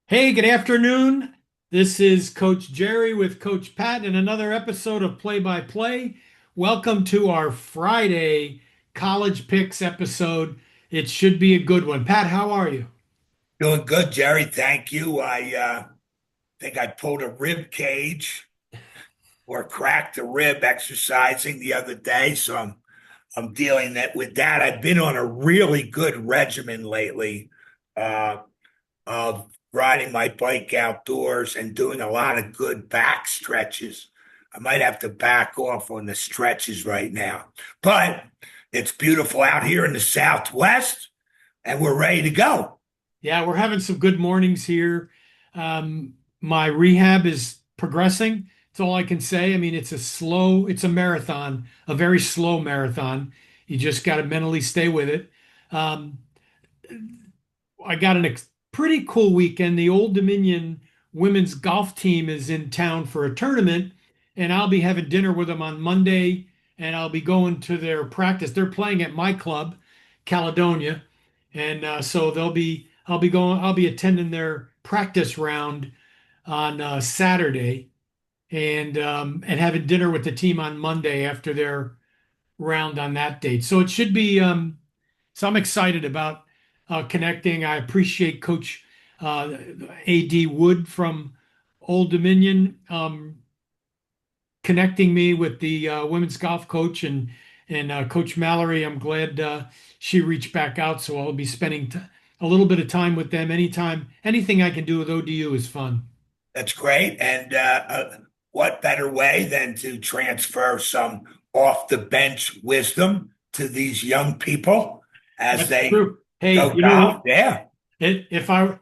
Hey, good afternoon. This is Coach Jerry with Coach Pat in another episode of Play by Play. Welcome to our Friday College Picks episode. It should be a good one. Pat, how are you? Doing good, Jerry. Thank you. I think I pulled a rib cage or cracked a rib exercising the other day, so I'm dealing with that. I've been on a really good regimen lately uh, of riding my bike outdoors and doing a lot of good back stretches. I might have to back off on the stretches right now, but it's beautiful out here in the Southwest, and we're ready to go. Yeah, we're having some good mornings here. My rehab is progressing. That's all I can say. I mean, it's a marathon, a very slow marathon. You just got to mentally stay with it. Um, I got pretty cool weekend. The Old Dominion women's golf team is in town for a tournament, and I'll be having dinner with them on Monday, and I'll be going to their practice. They're playing at my club, Caledonia, and so I'll be attending their practice round on Saturday, and having dinner with the team on Monday after their round on that date. So it should be. So I'm excited about connecting. I appreciate Coach A.D. Wood from Old Dominion connecting me with the women's golf coach and Coach Mallory. I'm glad she reached back out, so I'll be spending a little bit of time with them anytime. Anything I can do with ODU is fun. That's great. And what better way than to transfer some off the bench wisdom to these young people as That's they true. Hey, go golf? Yeah. if I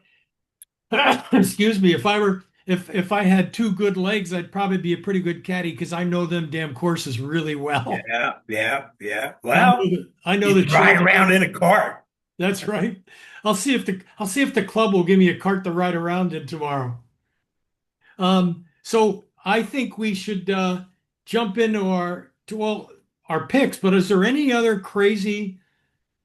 excuse me, if I had two good legs, I'd probably be a pretty good caddy because I know them damn courses really well. Yeah. Yeah. Yeah. Well, I know you the can ride children. around in a cart. That's right. I'll see if the club will give me a cart to ride around in tomorrow. So I think we should jump into our picks. But is there any other crazy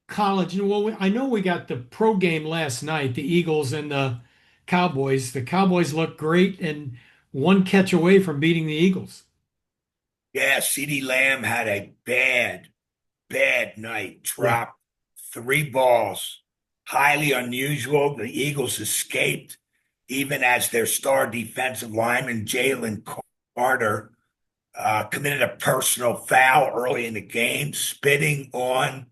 college? I know we got the pro game last night, the Eagles and the Cowboys. The Cowboys look great and one catch away from beating the Eagles. Yeah. CeeDee Lamb had a bad night, Yeah. dropped three balls. Highly unusual. The Eagles escaped, even as their star defensive lineman, Jalen Carter, committed a personal foul early in the game, spitting on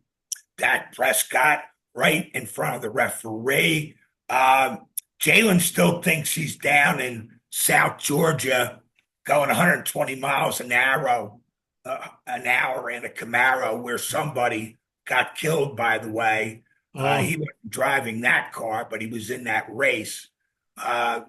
Dak Prescott right in front of the referee. Um, Jalen still thinks he's down in South Georgia going 120 miles an hour in a Camaro where somebody got killed, by the way. Oh, He wasn't driving that car, but he was in that race. Uh,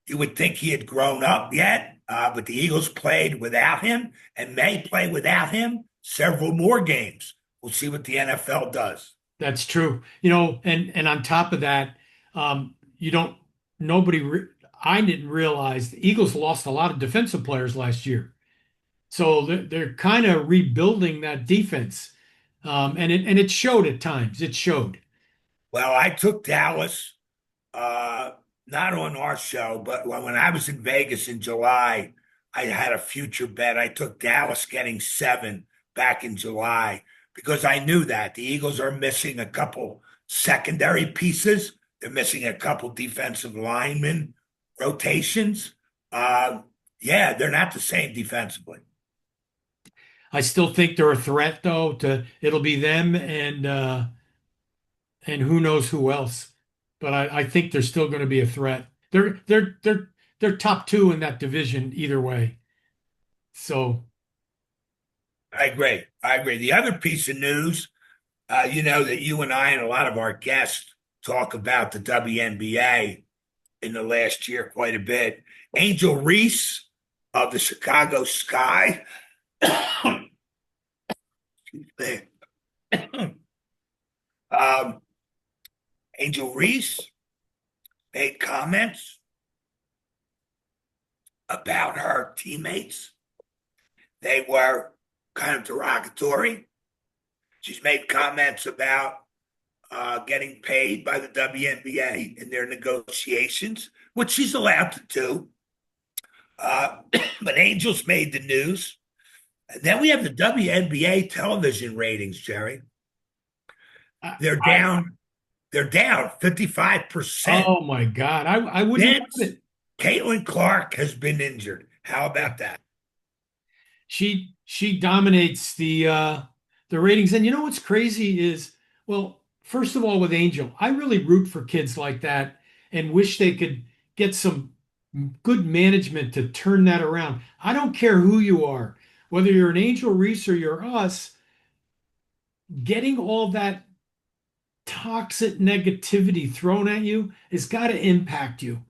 you would think he had grown up yet, but the Eagles played without him and may play without him several more games. We'll see what the NFL does. that's true. And on top of that, you don't nobody re I didn't realize the Eagles lost a lot of defensive players last year. So they're kind of rebuilding that defense. And it showed at times. It showed. Well, I took Dallas, uh, not on our show, but when I was in Vegas in July, I had a future bet. I took Dallas getting 7 back in July because I knew that the Eagles are missing a couple secondary pieces. They're missing a couple defensive linemen rotations. Uh, yeah, they're not the same defensively. I still think they're a threat though to it'll be them and who knows who else. But I think they're still going to be a threat. They're top two in that division either way. So I agree. I agree. The other piece of news, you know, that you and I and a lot of our guests talk about the WNBA in the last year quite a bit. Angel Reese of the Chicago Sky, um, Angel Reese made comments about her teammates. They were kind of derogatory. She's made comments about getting paid by the WNBA in their negotiations, which she's allowed to do. Uh, but Angels made the news. And then we have the WNBA television ratings, Jerry. I, They're I down. They're down 55%. oh my God, I wouldn't doubt Since it. Caitlin Clark has been injured. How Yeah. about that? She dominates the ratings. And you know what's crazy is, well, first of all, with Angel, I really root for kids like that and wish they could get some good management to turn that around. I don't care who you are, whether you're an Angel Reese or you're us, getting all that toxic negativity thrown at you has got to impact you.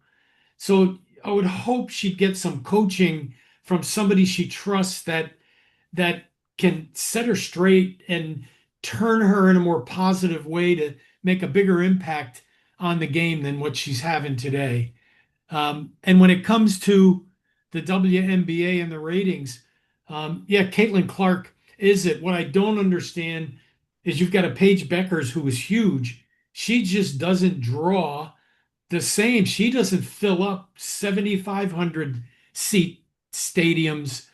So I would hope she'd get some coaching from somebody she trusts that can set her straight and turn her in a more positive way to make a bigger impact on the game than what she's having today. And when it comes to the WNBA and the ratings, yeah, Caitlin Clark is it. What I don't understand is you've got a Paige Beckers who is huge. She just doesn't draw the same. She doesn't fill up 7,500 seat stadiums.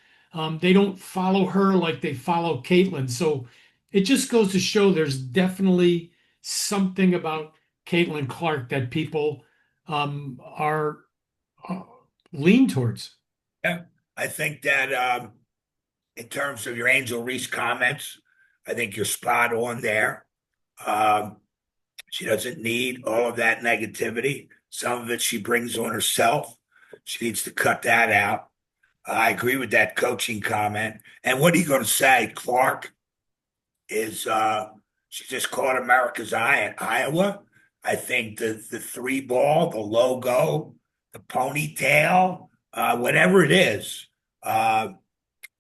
They don't follow her like they follow Caitlin. So it just goes to show there's definitely something about Caitlin Clark that people are uh, lean towards. Yeah. I think that in terms of your Angel Reese comments, I think you're spot on there. Um, she doesn't need all of that negativity. Some of it she brings on herself. She needs to cut that out. I agree with that coaching comment. And what are you going to say? Clark is she just caught America's eye at Iowa. I think the three ball, the logo, the ponytail, whatever it is, uh,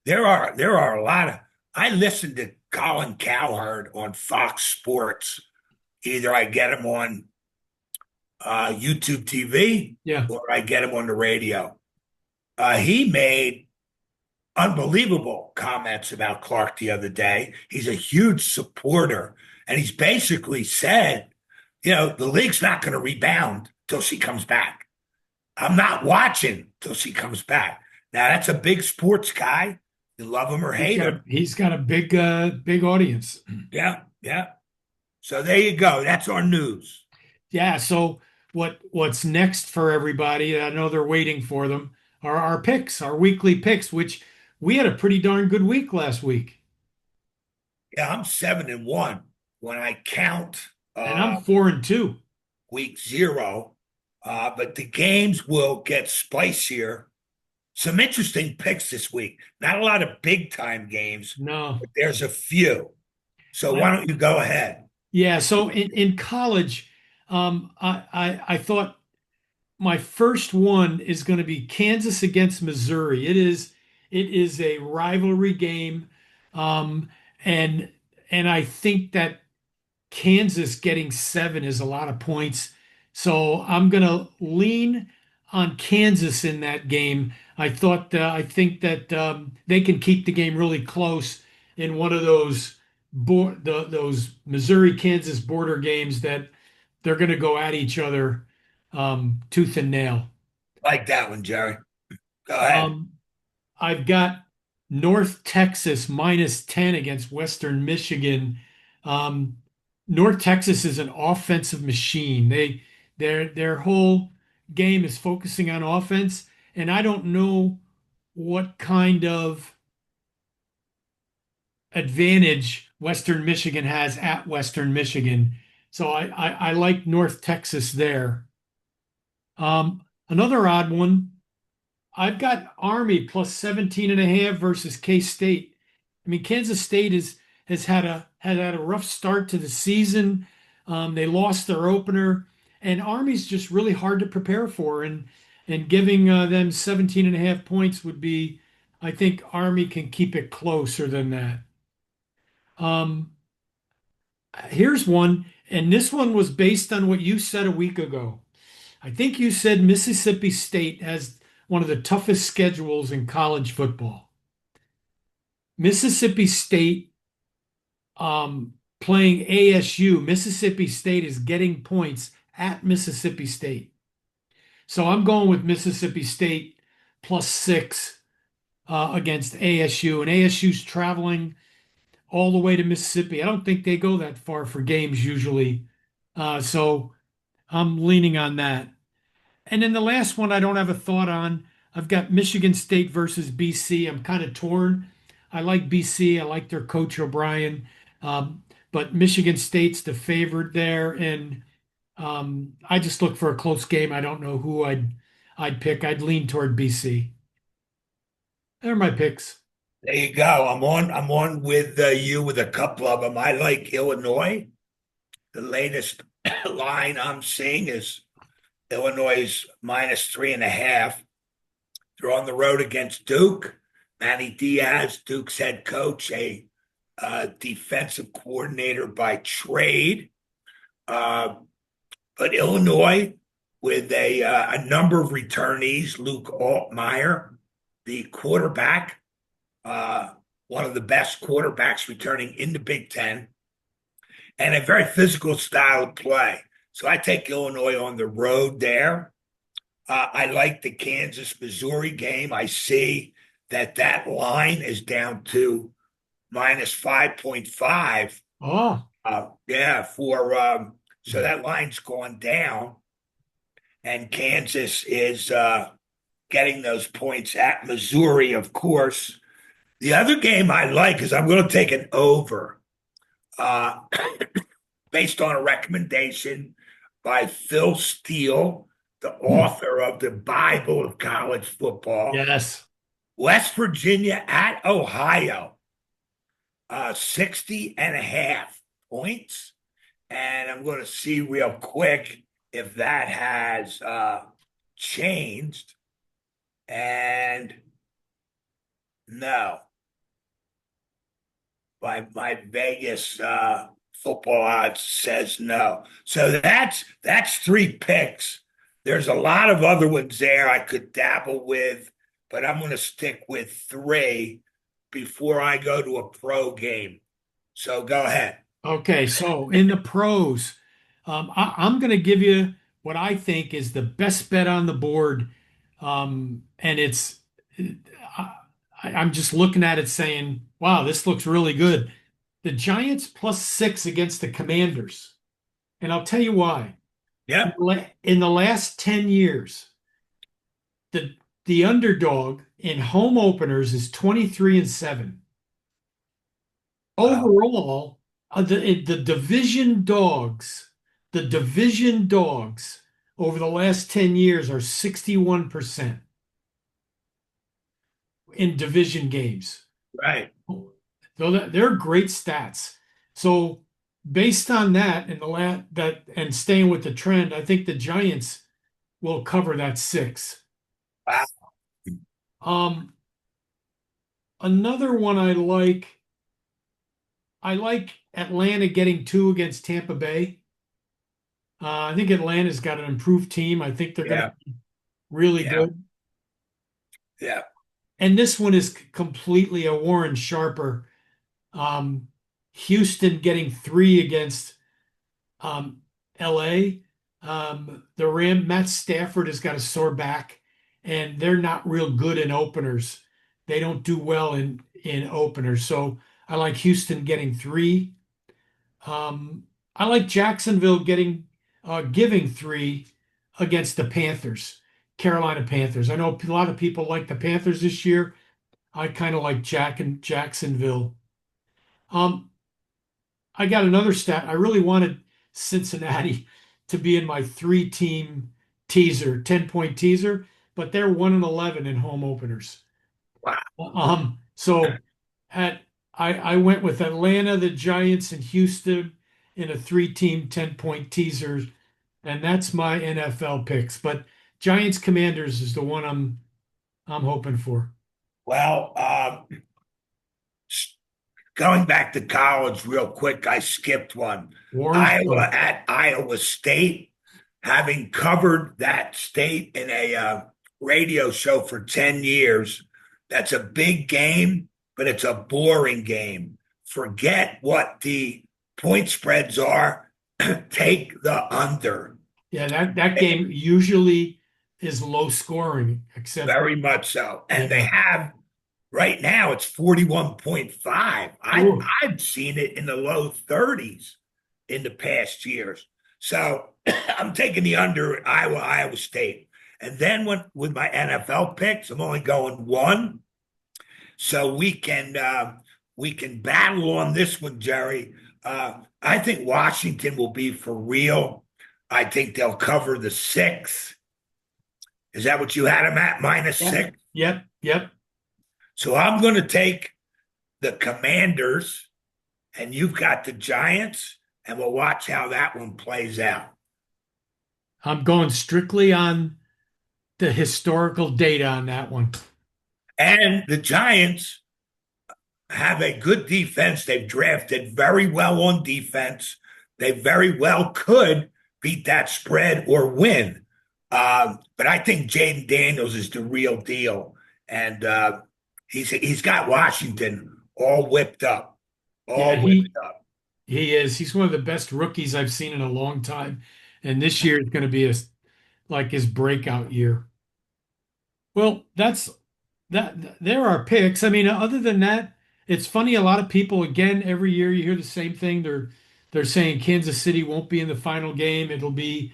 there are a lot of. I listen to Colin Cowherd on Fox Sports. Either I get him on YouTube TV Yeah. or I get him on the radio. He made unbelievable comments about Clark the other day. He's a huge supporter, and he's basically said, the league's not going to rebound till she comes back. I'm not watching till she comes back. Now that's a big sports guy. You love him or hate him. He's got a big audience. Yeah, yeah. So there you go. That's our news. Yeah, so what's next for everybody? I know they're waiting for them. Are our picks, our weekly picks, which we had a pretty darn good week last week. Yeah, I'm 7-1 when I count And I'm uh, 4-2. week zero. But the games will get spicier. Some interesting picks this week. Not a lot of big time games, No. but there's a few. So why I, don't you go ahead? yeah, so in college, I thought my first one is going to be Kansas against Missouri. It is a rivalry game. Um, and and I think that Kansas getting 7 is a lot of points. So I'm going to lean on Kansas in that game. I think that they can keep the game really close in one of those Missouri Kansas border games that they're going to go at each other tooth and nail. Like that one, Jerry. Go ahead. Um, I've got North Texas minus 10 against Western Michigan. Um, North Texas is an offensive machine. Their whole game is focusing on offense, and I don't know what kind of advantage Western Michigan has at Western Michigan. So I like North Texas there. Another odd one. I've got Army plus 17 and a half versus K-State. I mean, Kansas State has had a rough start to the season. They lost their opener, and Army's just really hard to prepare for. And giving them 17 and a half points would be, I think Army can keep it closer than that. Um, Here's one, and this one was based on what you said a week ago. I think you said Mississippi State has one of the toughest schedules in college football. Mississippi State playing ASU. Mississippi State is getting points at Mississippi State. So I'm going with Mississippi State +6 against ASU. And ASU's traveling all the way to Mississippi. I don't think they go that far for games usually. So I'm leaning on that. And then the last one I don't have a thought on. I've got Michigan State versus BC. I'm kind of torn. I like BC. I like their coach O'Brien. But Michigan State's the favorite there. And I just look for a close game. I don't know who I'd pick. I'd lean toward BC. They're my picks. There you go. I'm on with you with a couple of them. I like Illinois. The latest line I'm seeing is Illinois -3.5. They're on the road against Duke. Manny Diaz, Duke's head coach, a defensive coordinator by trade. Uh, but Illinois, with a number of returnees, Luke Altmaier, the quarterback, uh, one of the best quarterbacks returning in the Big Ten, and a very physical style of play. So I take Illinois on the road there. I like the Kansas Missouri game. I see that line is down to -5.5. Oh, Yeah, so that line's gone down, and Kansas is getting those points at Missouri, of course. The other game I like is I'm going to take an over, uh, based on a recommendation by Phil Steele, the author of the Bible of college football. yes. West Virginia at Ohio, 60.5 points. And I'm going to see real quick if that has changed. And no, my Vegas football odds says no. So that's three picks. There's a lot of other ones there I could dabble with, but I'm going to stick with three before I go to a pro game. So go ahead. Okay, so in the pros, I'm going to give you what I think is the best bet on the board, and I'm just looking at it saying, "Wow, this looks really good." The Giants +6 against the Commanders, and I'll tell you why. Yep. In the last 10 years, the underdog in home openers is 23-7. Wow. Overall, the division dogs over the last 10 years are 61% in division games. Right. So they're great stats. So based on that and and staying with the trend, I think the Giants will cover that 6. Wow. Um, Another one I like Atlanta getting 2 against Tampa Bay. I think Atlanta's got an improved team. I think they're going Yeah. to be really Yeah. good. Yeah. And this one is completely a Warren Sharper. Um, Houston getting 3 against LA. Matt Stafford has got a sore back, and they're not real good in openers. They don't do well in openers. So I like Houston getting 3. I like Jacksonville giving 3 against the Panthers, Carolina Panthers. I know a lot of people like the Panthers this year. I kind of like Jacksonville. Um, I got another stat. I really wanted Cincinnati to be in my 3-team teaser, 10-point teaser, but they're 1-11 in home openers. Wow. So I went with Atlanta, the Giants, and Houston in a 3-team 10-point teaser, and that's my NFL picks. But Giants Commanders is the one I'm hoping for. Well, going back to college real quick, I skipped one. Iowa Warrensburg. at Iowa State, having covered that state in a radio show for 10 years, that's a big game, but it's a boring game. Forget what the point spreads are, take the under. Yeah, that game usually is low scoring, except Very much so. And they yeah. have right now it's 41.5. Ooh, I've seen it in the low 30s in the past years. So I'm taking the under Iowa State. And then with my NFL picks, I'm only going one. So we can battle on this one, Jerry. I think Washington will be for real. I think they'll cover the 6. Is that what you had them at, minus yeah. 6? Yep, yep. So I'm going to take the Commanders, and you've got the Giants, and we'll watch how that one plays out. I'm going strictly on the historical data on that one. And the Giants have a good defense. They've drafted very well on defense. They very well could beat that spread or win. But I think Jaden Daniels is the real deal. And he's got Washington all whipped up, Yeah, all whipped up. he is. He's one of the best rookies I've seen in a long time, and this year is going to be like his breakout year. Well, that's that. There are picks. I mean, other than that, it's funny. A lot of people, again, every year you hear the same thing. They're saying Kansas City won't be in the final game. It'll be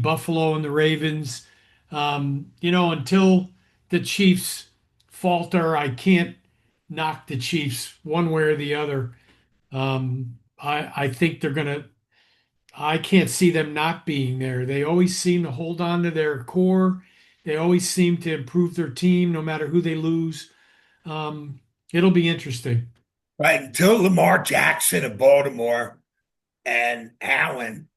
Buffalo and the Ravens. Until the Chiefs falter, I can't knock the Chiefs one way or the other. I think they're gonna. I can't see them not being there. They always seem to hold on to their core. They always seem to improve their team, no matter who they lose. It'll be interesting. Right until Lamar Jackson of Baltimore and Allen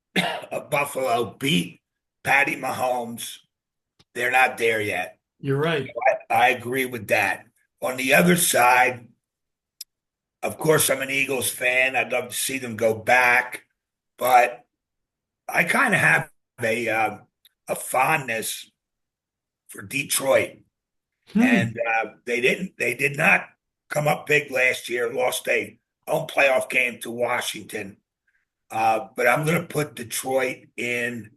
of Buffalo beat Patty Mahomes, they're not there yet. You're right. I agree with that. On the other side, of course, I'm an Eagles fan. I'd love to see them go back, but I kind of have a fondness for Detroit, Hmm. and they did not come up big last year. Lost a home playoff game to Washington, but I'm going to put Detroit in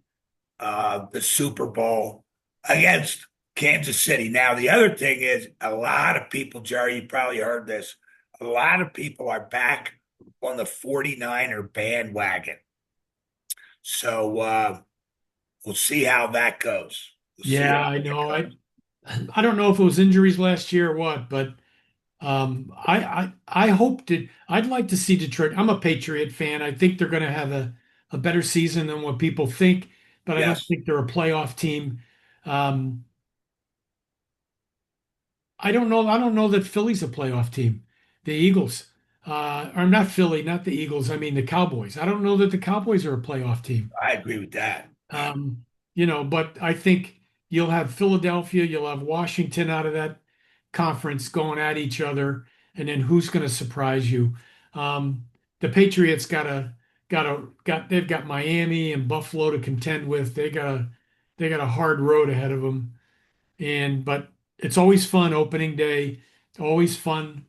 the Super Bowl against Kansas City. Now, the other thing is a lot of people, Jerry, you probably heard this, a lot of people are back on the 49er bandwagon. So we'll see how that goes. We'll see Yeah, how I that know. I goes. I don't know if it was injuries last year or what, but I hope to. I'd like to see Detroit. I'm a Patriot fan. I think they're going to have a better season than what people think, but I don't Yes, think they're a playoff team. Um, I don't know. I don't know that Philly's a playoff team. The Eagles, or not Philly, not the Eagles. I mean the Cowboys. I don't know that the Cowboys are a playoff team. I agree with that. But I think you'll have Philadelphia, you'll have Washington out of that conference going at each other, and then who's going to surprise you? The Patriots they've got Miami and Buffalo to contend with. They got a hard road ahead of them, but it's always fun opening day, always fun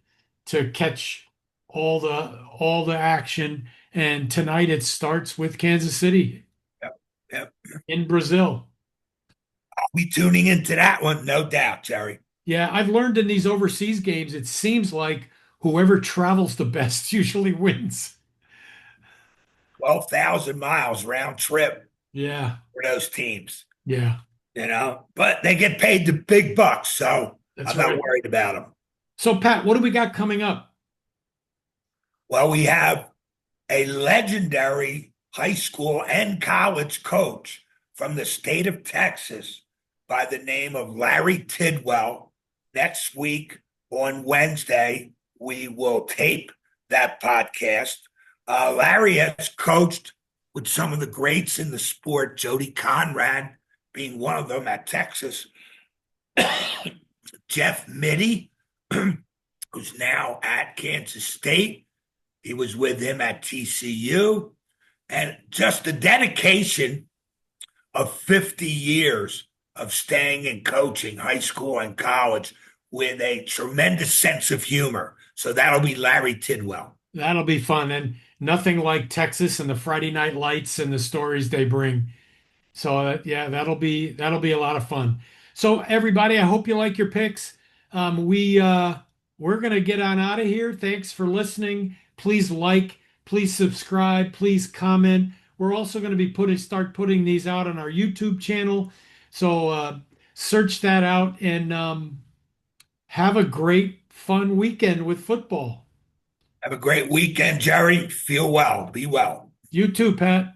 to catch all the action. And tonight it starts with Kansas City Yep, yep. in Brazil. I'll be tuning into that one, no doubt, Jerry. Yeah, I've learned in these overseas games, it seems like whoever travels the best usually wins. 12,000 miles round trip Yeah, for those teams, yeah, but they get paid the big bucks, so that's I'm not right. worried about them. So, Pat, what do we got coming up? Well, we have a legendary high school and college coach from the state of Texas by the name of Larry Tidwell. Next week on Wednesday, we will tape that podcast. Larry has coached with some of the greats in the sport, Jody Conrad being one of them at Texas, Jeff Mittie, who's now at Kansas State. He was with him at TCU. And just the dedication of 50 years of staying and coaching high school and college with a tremendous sense of humor. So that'll be Larry Tidwell. That'll be fun. And nothing like Texas and the Friday Night Lights and the stories they bring. So yeah, that'll be a lot of fun. So everybody, I hope you like your picks. We're gonna get on out of here. Thanks for listening. Please like, please subscribe, please comment. We're also going to be start putting these out on our YouTube channel. So search that out and have a great, fun weekend with football. Have a great weekend, Jerry. Feel well. Be well. You too, Pat.